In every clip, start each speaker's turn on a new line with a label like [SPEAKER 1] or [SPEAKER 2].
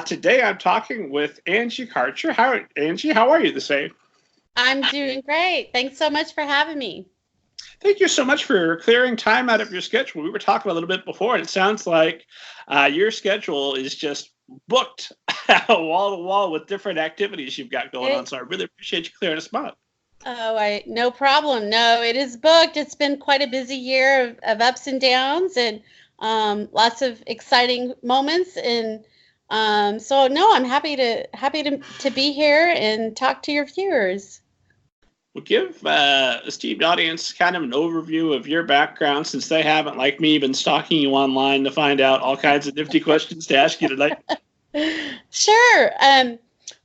[SPEAKER 1] Today I'm talking with Angie Karcher. Angie, how are you this day?
[SPEAKER 2] I'm doing great. Thanks so much for having me.
[SPEAKER 1] Thank you so much for clearing time out of your schedule. We were talking a little bit before, and it sounds like your schedule is just booked wall to wall with different activities you've got going on. So I really appreciate you clearing a spot.
[SPEAKER 2] Oh, no problem. No, it is booked. It's been quite a busy year of ups and downs and lots of exciting moments. And so, no, I'm happy to be here and talk to your viewers.
[SPEAKER 1] Well, give the esteemed audience kind of an overview of your background, since they haven't, like me, been stalking you online to find out all kinds of nifty questions to ask you tonight.
[SPEAKER 2] Sure.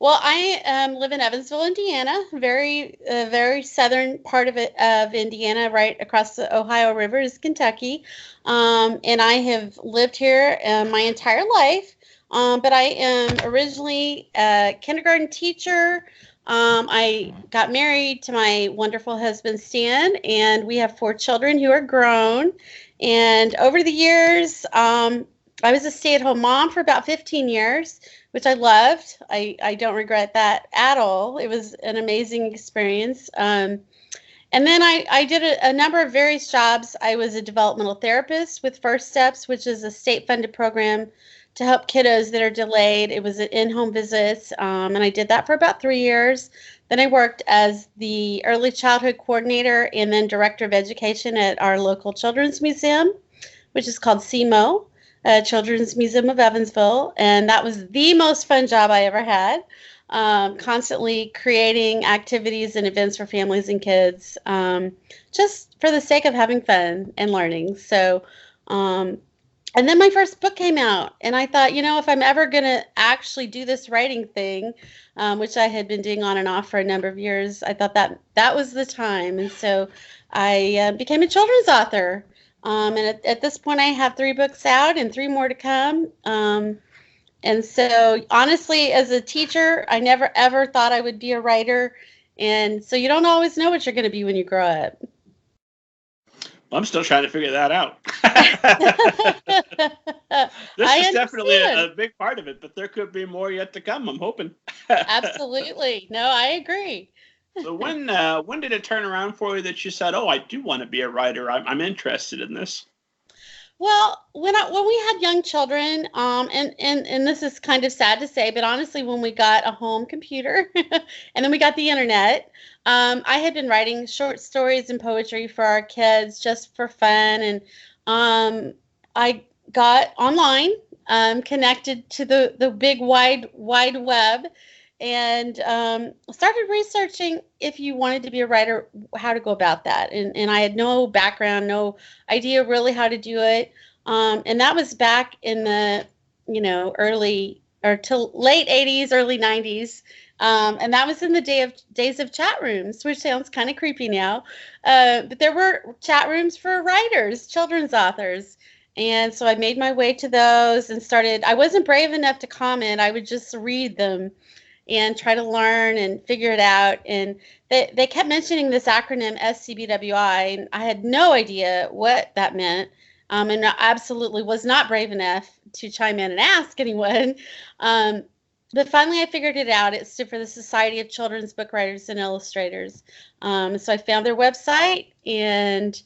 [SPEAKER 2] Well, I live in Evansville, Indiana, very southern part of Indiana, right across the Ohio River is Kentucky. And I have lived here my entire life. But I am originally a kindergarten teacher. I got married to my wonderful husband, Stan, and we have 4 children who are grown. And over the years, I was a stay-at-home mom for about 15 years, which I loved. I don't regret that at all. It was an amazing experience. And then I did a number of various jobs. I was a developmental therapist with First Steps, which is a state-funded program to help kiddos that are delayed. It was in-home visits, and I did that for about 3 years. Then I worked as the early childhood coordinator and then director of education at our local children's museum, which is called CMO, Children's Museum of Evansville, and that was the most fun job I ever had. Constantly creating activities and events for families and kids, just for the sake of having fun and learning. So, and then my first book came out, and I thought, if I'm ever going to actually do this writing thing, which I had been doing on and off for a number of years, I thought that was the time. And so I became a children's author. And at this point, I have 3 books out and 3 more to come. And so honestly, as a teacher, I never, ever thought I would be a writer. And so you don't always know what you're going to be when you grow up.
[SPEAKER 1] I'm still trying to figure that out. This is definitely a big part of it, but there could be more yet to come, I'm hoping.
[SPEAKER 2] Absolutely. No, I agree.
[SPEAKER 1] So when did it turn around for you that you said, oh, I do want to be a writer. I'm interested in this?
[SPEAKER 2] Well, when we had young children, and this is kind of sad to say, but honestly, when we got a home computer and then we got the internet, I had been writing short stories and poetry for our kids just for fun. And I got online, connected to the big wide web, and started researching if you wanted to be a writer, how to go about that. And I had no background, no idea really how to do it. And that was back in the, early or till late 80s, early 90s. And that was in the days of chat rooms, which sounds kind of creepy now. But there were chat rooms for writers, children's authors. And so I made my way to those and I wasn't brave enough to comment. I would just read them and try to learn and figure it out. And they kept mentioning this acronym SCBWI, and I had no idea what that meant. And I absolutely was not brave enough to chime in and ask anyone. But finally I figured it out. It stood for the Society of Children's Book Writers and Illustrators. So I found their website, and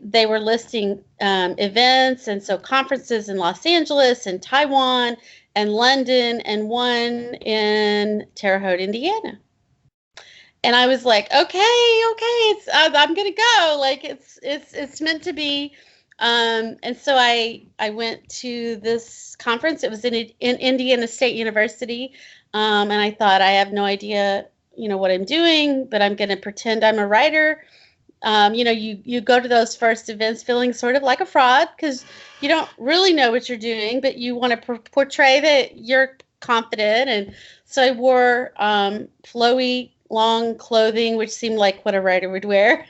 [SPEAKER 2] they were listing events, and so conferences in Los Angeles and Taiwan and London, and one in Terre Haute, Indiana. And I was like, okay, I'm gonna go. Like it's meant to be. And so I went to this conference. It was in Indiana State University, and I thought, I have no idea, what I'm doing, but I'm gonna pretend I'm a writer. You go to those first events feeling sort of like a fraud because you don't really know what you're doing, but you want to portray that you're confident. And so I wore flowy, long clothing, which seemed like what a writer would wear.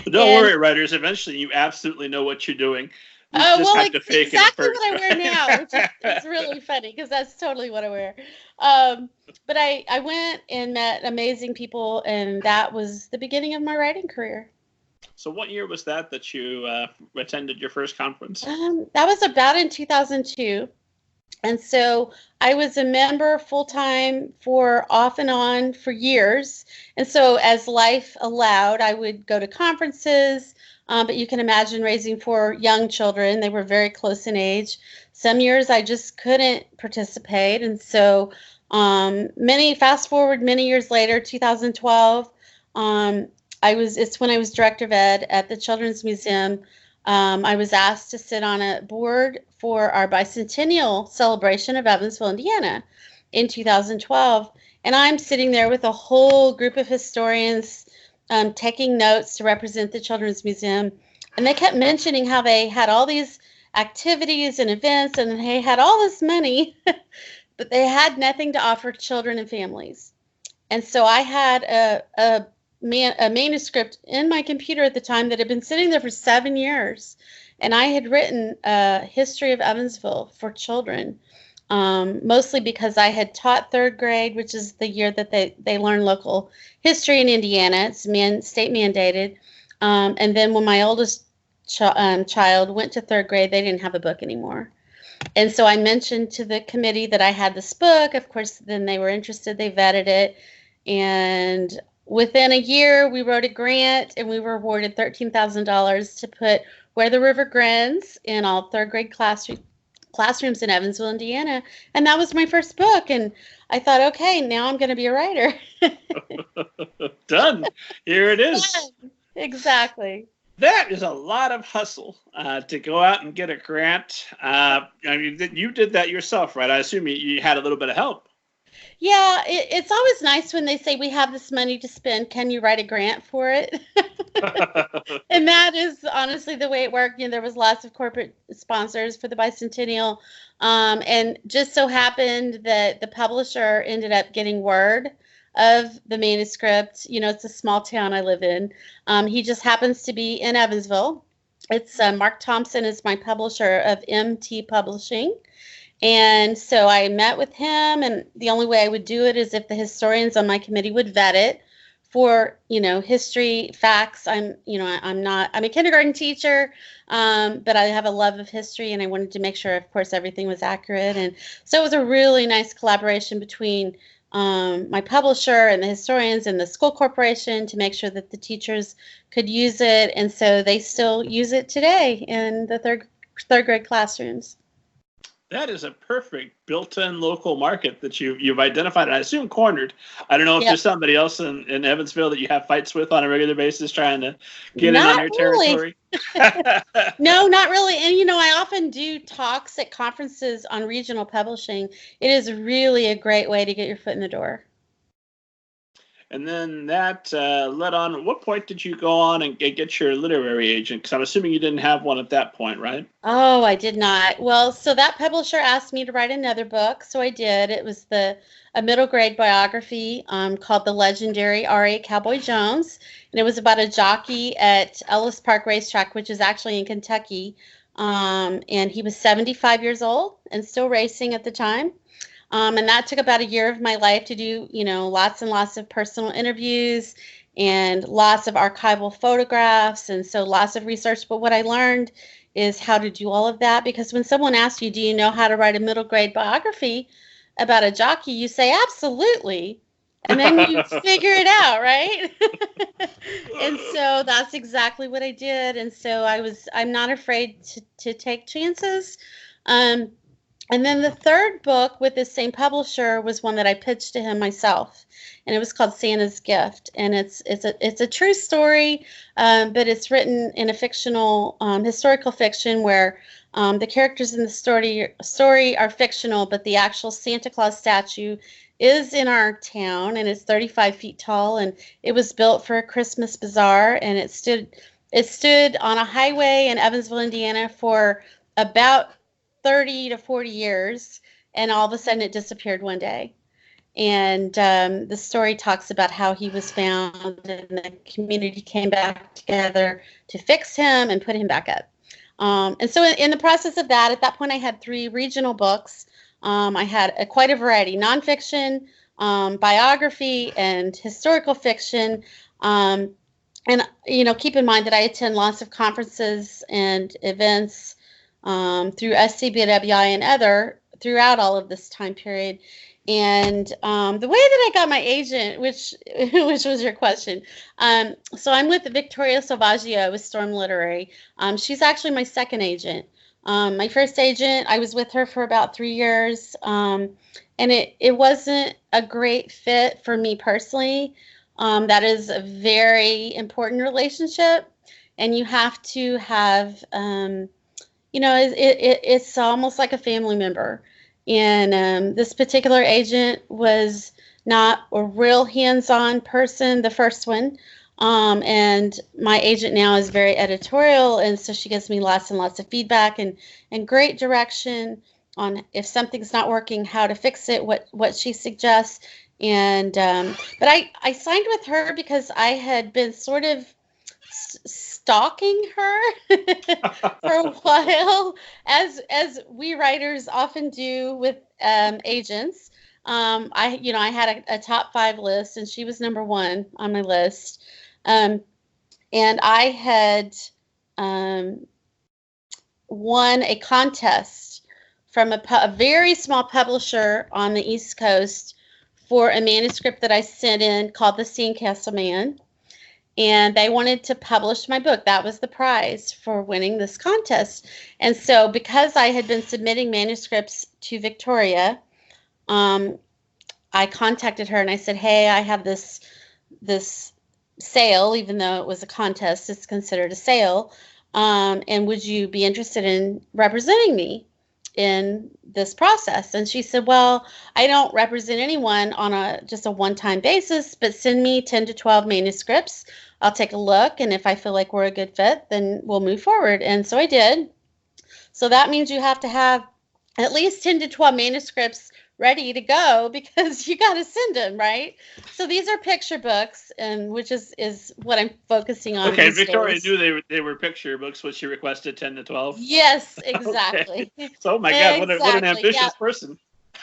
[SPEAKER 1] Don't worry, writers. Eventually, you absolutely know what you're doing. You just have to fake
[SPEAKER 2] exactly
[SPEAKER 1] it first.
[SPEAKER 2] What I wear now, which is really funny because that's totally what I wear. But I went and met amazing people, and that was the beginning of my writing career.
[SPEAKER 1] So what year was that you attended your first conference?
[SPEAKER 2] That was about in 2002. And so I was a member full-time for off and on for years. And so as life allowed, I would go to conferences, but you can imagine raising 4 young children. They were very close in age. Some years I just couldn't participate. And so fast forward many years later, 2012, it's when I was director of ed at the Children's Museum. I was asked to sit on a board for our bicentennial celebration of Evansville, Indiana in 2012. And I'm sitting there with a whole group of historians taking notes to represent the Children's Museum. And they kept mentioning how they had all these activities and events and they had all this money, but they had nothing to offer children and families. And so I had a manuscript in my computer at the time that had been sitting there for 7 years. And I had written a history of Evansville for children, mostly because I had taught 3rd grade, which is the year that they learn local history in Indiana. It's state mandated. And then when my oldest child went to 3rd grade, they didn't have a book anymore. And so I mentioned to the committee that I had this book. Of course, then they were interested. They vetted it. And within a year, we wrote a grant and we were awarded $13,000 to put Where the River Grins in all 3rd grade classrooms in Evansville, Indiana. And that was my first book. And I thought, okay, now I'm going to be a writer.
[SPEAKER 1] Done. Here it is.
[SPEAKER 2] Done. Exactly.
[SPEAKER 1] That is a lot of hustle to go out and get a grant. I mean, you did that yourself, right? I assume you had a little bit of help.
[SPEAKER 2] Yeah, it's always nice when they say, we have this money to spend. Can you write a grant for it? And that is honestly the way it worked. You know, there was lots of corporate sponsors for the bicentennial. And just so happened that the publisher ended up getting word of the manuscript. You know, it's a small town I live in. He just happens to be in Evansville. It's Mark Thompson is my publisher of MT Publishing. And so I met with him, and the only way I would do it is if the historians on my committee would vet it for, you know, history, facts. I'm a kindergarten teacher, but I have a love of history, and I wanted to make sure, of course, everything was accurate. And so it was a really nice collaboration between my publisher and the historians and the school corporation to make sure that the teachers could use it. And so they still use it today in the third grade classrooms.
[SPEAKER 1] That is a perfect built-in local market that you've identified, and I assume cornered. I don't know if there's somebody else in Evansville that you have fights with on a regular basis trying to get in on their territory.
[SPEAKER 2] No, not really. And, you know, I often do talks at conferences on regional publishing. It is really a great way to get your foot in the door.
[SPEAKER 1] And then that led on. At what point did you go on and get your literary agent? Because I'm assuming you didn't have one at that point, right?
[SPEAKER 2] Oh, I did not. Well, so that publisher asked me to write another book, so I did. It was a middle grade biography called The Legendary R.A. Cowboy Jones, and it was about a jockey at Ellis Park Racetrack, which is actually in Kentucky, and he was 75 years old and still racing at the time. And that took about a year of my life to do, you know, lots and lots of personal interviews and lots of archival photographs. And so lots of research. But what I learned is how to do all of that, because when someone asks you, do you know how to write a middle grade biography about a jockey, you say, absolutely. And then you figure it out, right? And so that's exactly what I did. And so I'm not afraid to take chances. And then the third book with the same publisher was one that I pitched to him myself, and it was called Santa's Gift. And it's a true story, but it's written in a fictional historical fiction where the characters in the story are fictional, but the actual Santa Claus statue is in our town, and it's 35 feet tall, and it was built for a Christmas bazaar, and it stood on a highway in Evansville, Indiana for about 30 to 40 years, and all of a sudden it disappeared one day. And the story talks about how he was found, and the community came back together to fix him and put him back up. And so in the process of that, at that point I had 3 regional books. I had quite a variety: nonfiction, biography, and historical fiction. And, you know, keep in mind that I attend lots of conferences and events through SCBWI and throughout all of this time period. And the way that I got my agent, which was your question, so I'm with Victoria Salvaggio with Storm Literary. She's actually my second agent. My first agent, I was with her for about 3 years, and it wasn't a great fit for me personally. That is a very important relationship, and you have to have, it's almost like a family member. And this particular agent was not a real hands-on person, the first one. And my agent now is very editorial, and so she gives me lots and lots of feedback and great direction on if something's not working, how to fix it, what she suggests. And but I signed with her because I had been sort of stalking her for a while, as we writers often do with agents. I had a top 5 list, and she was number 1 on my list. And I had won a contest from a very small publisher on the East Coast for a manuscript that I sent in called The Sandcastle Man. And they wanted to publish my book. That was the prize for winning this contest. And so because I had been submitting manuscripts to Victoria, I contacted her and I said, hey, I have this sale, even though it was a contest, it's considered a sale. And would you be interested in representing me in this process? And she said, well, I don't represent anyone on just a one-time basis, but send me 10 to 12 manuscripts. I'll take a look, and if I feel like we're a good fit, then we'll move forward. And so I did. So that means you have to have at least 10 to 12 manuscripts ready to go, because you got to send them, right? So these are picture books, and which is what I'm focusing on.
[SPEAKER 1] Okay, Victoria knew they were picture books when she requested 10 to 12.
[SPEAKER 2] Yes, exactly.
[SPEAKER 1] Okay. So, oh my God, what an ambitious person.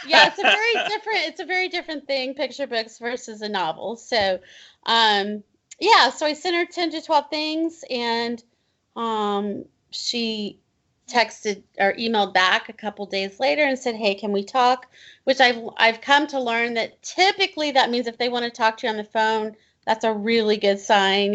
[SPEAKER 2] Yeah, it's a very different thing, picture books versus a novel. So, so I sent her 10 to 12 things, and she texted or emailed back a couple days later and said, hey, can we talk? Which I've come to learn that typically that means if they want to talk to you on the phone, that's a really good sign,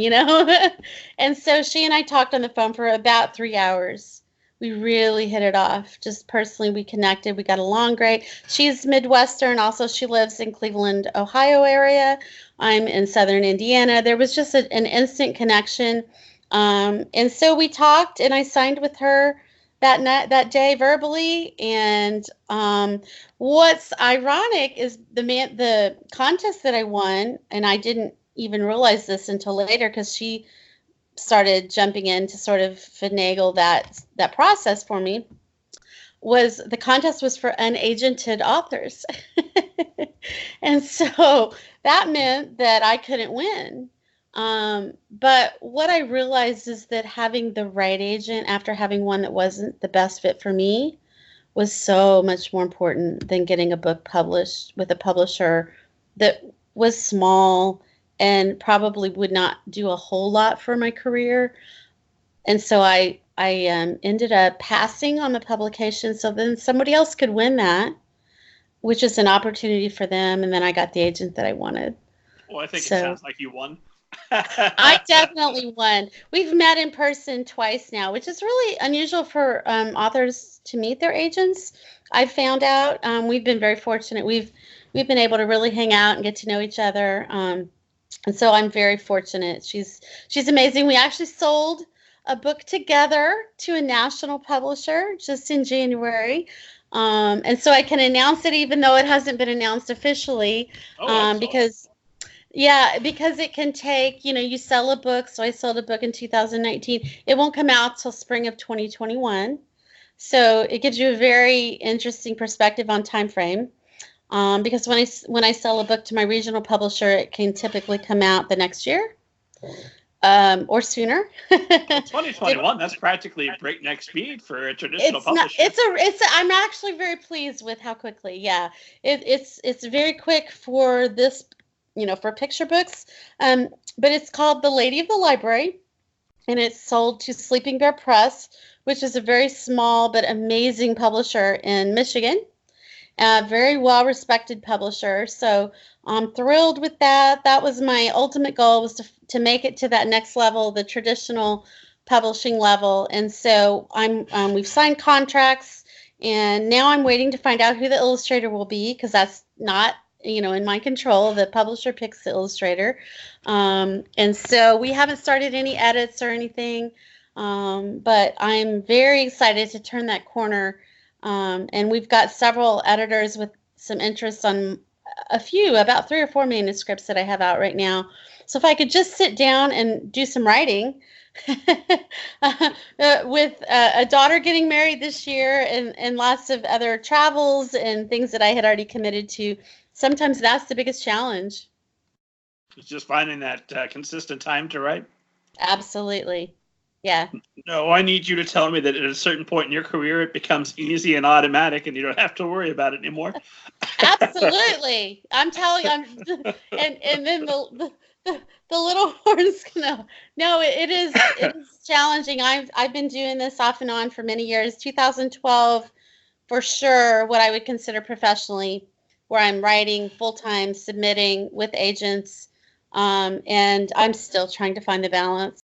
[SPEAKER 2] And so she and I talked on the phone for about 3 hours. We really hit it off. Just personally, we connected. We got along great. She's Midwestern. Also, she lives in Cleveland, Ohio area. I'm in Southern Indiana. There was just an instant connection. And so we talked, and I signed with her that day verbally. And what's ironic is the contest that I won, and I didn't even realize this until later because she started jumping in to sort of finagle that process for me, was the contest was for unagented authors. And so that meant that I couldn't win. But what I realized is that having the right agent after having one that wasn't the best fit for me was so much more important than getting a book published with a publisher that was small and probably would not do a whole lot for my career. And so I ended up passing on the publication so then somebody else could win that, which is an opportunity for them. And then I got the agent that I wanted.
[SPEAKER 1] Well, I think it sounds like you won.
[SPEAKER 2] I definitely won. We've met in person twice now, which is really unusual for authors to meet their agents. I've found out we've been very fortunate. We've been able to really hang out and get to know each other. And so I'm very fortunate. She's amazing. We actually sold a book together to a national publisher just in January. And so I can announce it even though it hasn't been announced officially. Because it can take, you sell a book. So I sold a book in 2019. It won't come out till spring of 2021. So it gives you a very interesting perspective on time frame. Because when I sell a book to my regional publisher, it can typically come out the next year, or sooner.
[SPEAKER 1] 2021, that's practically breakneck speed for a traditional publisher.
[SPEAKER 2] I'm actually very pleased with how quickly. Yeah, it's very quick for this, for picture books. But it's called The Lady of the Library, and it's sold to Sleeping Bear Press, which is a very small but amazing publisher in Michigan. a very well-respected publisher. So I'm thrilled with that. That was my ultimate goal, was to make it to that next level, the traditional publishing level. And so we've signed contracts, and now I'm waiting to find out who the illustrator will be, because that's not, in my control. The publisher picks the illustrator. And so we haven't started any edits or anything, but I'm very excited to turn that corner. And we've got several editors with some interest on about 3 or 4 manuscripts that I have out right now. So if I could just sit down and do some writing, with a daughter getting married this year, and lots of other travels and things that I had already committed to, sometimes that's the biggest challenge.
[SPEAKER 1] It's just finding that consistent time to write.
[SPEAKER 2] Absolutely. Yeah.
[SPEAKER 1] No, I need you to tell me that at a certain point in your career, it becomes easy and automatic, and you don't have to worry about it anymore.
[SPEAKER 2] Absolutely. I'm telling you, and then the little one's gonna. No, it is challenging. I've been doing this off and on for many years. 2012, for sure, what I would consider professionally, where I'm writing full-time, submitting with agents, and I'm still trying to find the balance.